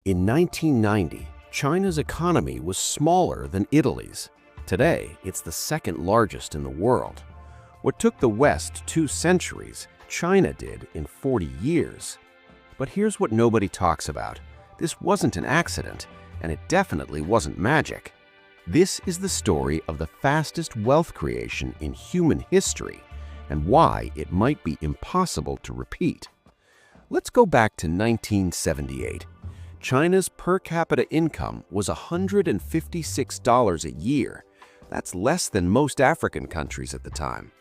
In 1990, China's economy was smaller than Italy's. Today, it's the second largest in the world. What took the West 2 centuries, China did in 40 years. But here's what nobody talks about. This wasn't an accident, and it definitely wasn't magic. This is the story of the fastest wealth creation in human history and why it might be impossible to repeat. Let's go back to 1978. China's per capita income was $156 a year. That's less than most African countries at the time.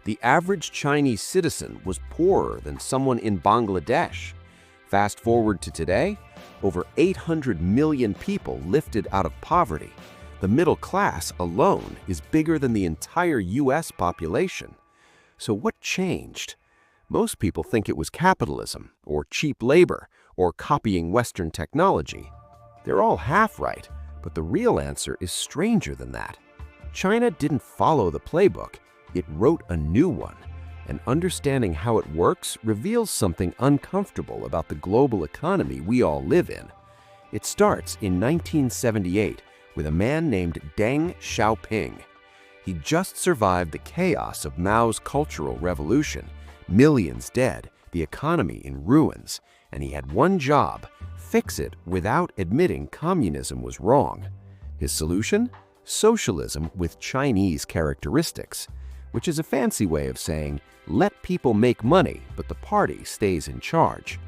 The average Chinese citizen was poorer than someone in Bangladesh. Fast forward to today, over 800 million people lifted out of poverty. The middle class alone is bigger than the entire US population. So what changed? Most people think it was capitalism, or cheap labor, or copying Western technology. They're all half right, but the real answer is stranger than that. China didn't follow the playbook, it wrote a new one. And understanding how it works reveals something uncomfortable about the global economy we all live in. It starts in 1978 with a man named Deng Xiaoping. He just survived the chaos of Mao's Cultural Revolution, millions dead, the economy in ruins, and he had one job: fix it without admitting communism was wrong. His solution? Socialism with Chinese characteristics, which is a fancy way of saying, let people make money, but the party stays in charge.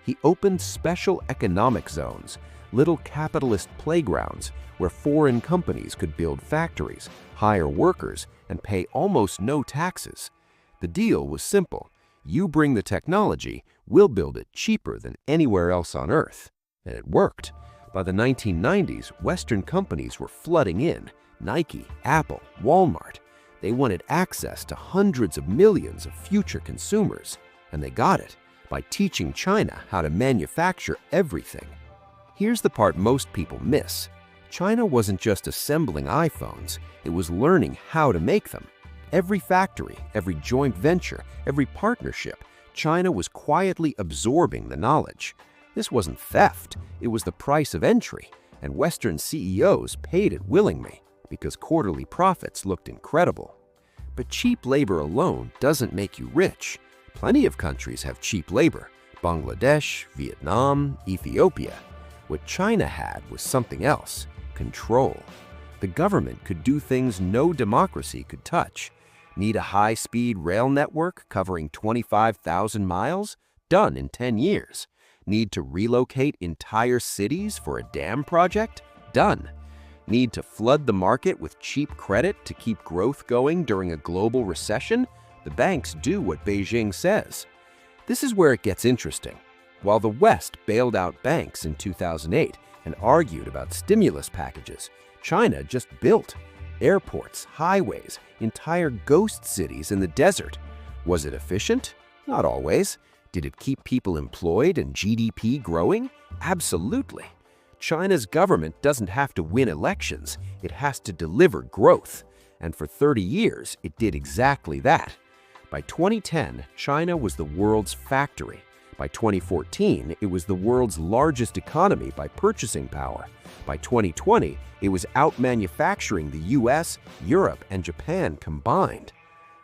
He opened special economic zones, little capitalist playgrounds where foreign companies could build factories, hire workers, and pay almost no taxes. The deal was simple. You bring the technology, we'll build it cheaper than anywhere else on Earth. And it worked. By the 1990s, Western companies were flooding in. Nike, Apple, Walmart. They wanted access to hundreds of millions of future consumers. And they got it by teaching China how to manufacture everything. Here's the part most people miss. China wasn't just assembling iPhones, it was learning how to make them. Every factory, every joint venture, every partnership, China was quietly absorbing the knowledge. This wasn't theft, it was the price of entry, and Western CEOs paid it willingly because quarterly profits looked incredible. But cheap labor alone doesn't make you rich. Plenty of countries have cheap labor: Bangladesh, Vietnam, Ethiopia. What China had was something else: control. The government could do things no democracy could touch. Need a high-speed rail network covering 25,000 miles? Done in 10 years. Need to relocate entire cities for a dam project? Done. Need to flood the market with cheap credit to keep growth going during a global recession? The banks do what Beijing says. This is where it gets interesting. While the West bailed out banks in 2008 and argued about stimulus packages, China just built airports, highways, entire ghost cities in the desert. Was it efficient? Not always. Did it keep people employed and GDP growing? Absolutely. China's government doesn't have to win elections, it has to deliver growth. And for 30 years, it did exactly that. By 2010, China was the world's factory. By 2014, it was the world's largest economy by purchasing power. By 2020, it was out-manufacturing the US, Europe, and Japan combined.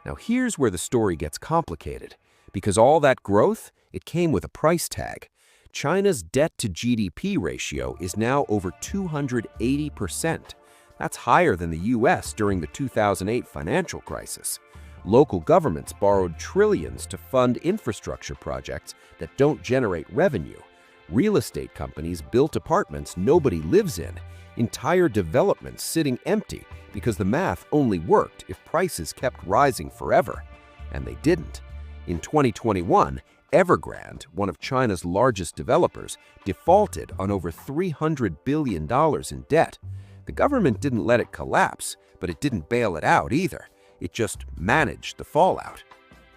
Now here's where the story gets complicated. Because all that growth, it came with a price tag. China's debt-to-GDP ratio is now over 280%. That's higher than the US during the 2008 financial crisis. Local governments borrowed trillions to fund infrastructure projects that don't generate revenue. Real estate companies built apartments nobody lives in, entire developments sitting empty because the math only worked if prices kept rising forever. And they didn't. In 2021, Evergrande, one of China's largest developers, defaulted on over $300 billion in debt. The government didn't let it collapse, but it didn't bail it out either. It just managed the fallout.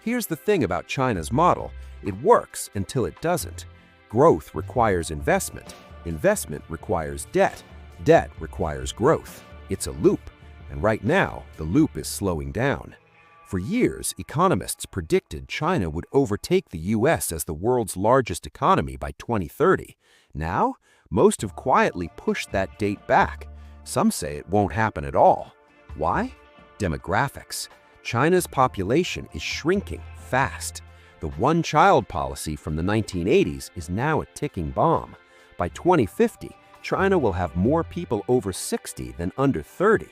Here's the thing about China's model. It works until it doesn't. Growth requires investment. Investment requires debt. Debt requires growth. It's a loop. And right now, the loop is slowing down. For years, economists predicted China would overtake the US as the world's largest economy by 2030. Now, Most have quietly pushed that date back. Some say it won't happen at all. Why? Demographics. China's population is shrinking fast. The one-child policy from the 1980s is now a ticking bomb. By 2050, China will have more people over 60 than under 30.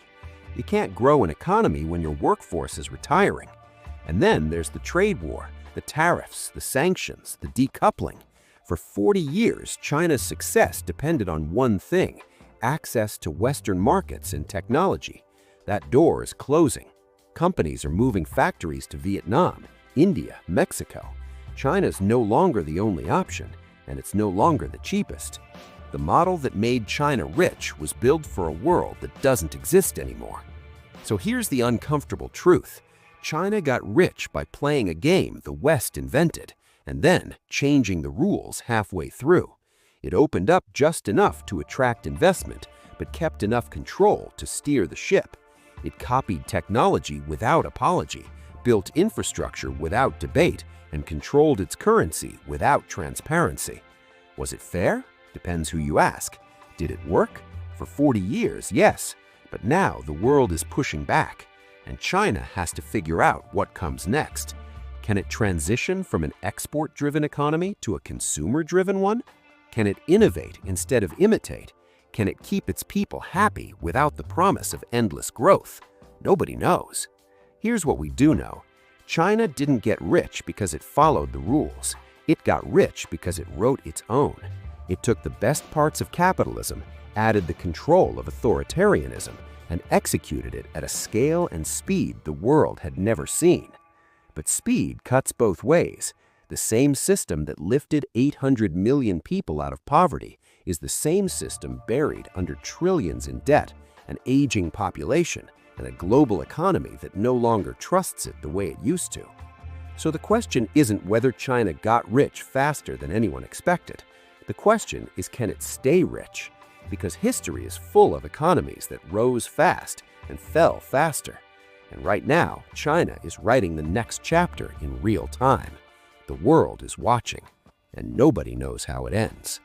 You can't grow an economy when your workforce is retiring. And then there's the trade war, the tariffs, the sanctions, the decoupling. For 40 years, China's success depended on one thing: access to Western markets and technology. That door is closing. Companies are moving factories to Vietnam, India, Mexico. China's no longer the only option, and it's no longer the cheapest. The model that made China rich was built for a world that doesn't exist anymore. So here's the uncomfortable truth. China got rich by playing a game the West invented, and then changing the rules halfway through. It opened up just enough to attract investment, but kept enough control to steer the ship. It copied technology without apology, built infrastructure without debate, and controlled its currency without transparency. Was it fair? Depends who you ask. Did it work? For 40 years, yes. But now the world is pushing back, and China has to figure out what comes next. Can it transition from an export-driven economy to a consumer-driven one? Can it innovate instead of imitate? Can it keep its people happy without the promise of endless growth? Nobody knows. Here's what we do know. China didn't get rich because it followed the rules. It got rich because it wrote its own. It took the best parts of capitalism, added the control of authoritarianism, and executed it at a scale and speed the world had never seen. But speed cuts both ways. The same system that lifted 800 million people out of poverty is the same system buried under trillions in debt, an aging population, and a global economy that no longer trusts it the way it used to. So the question isn't whether China got rich faster than anyone expected. The question is, can it stay rich? Because history is full of economies that rose fast and fell faster. And right now, China is writing the next chapter in real time. The world is watching, and nobody knows how it ends.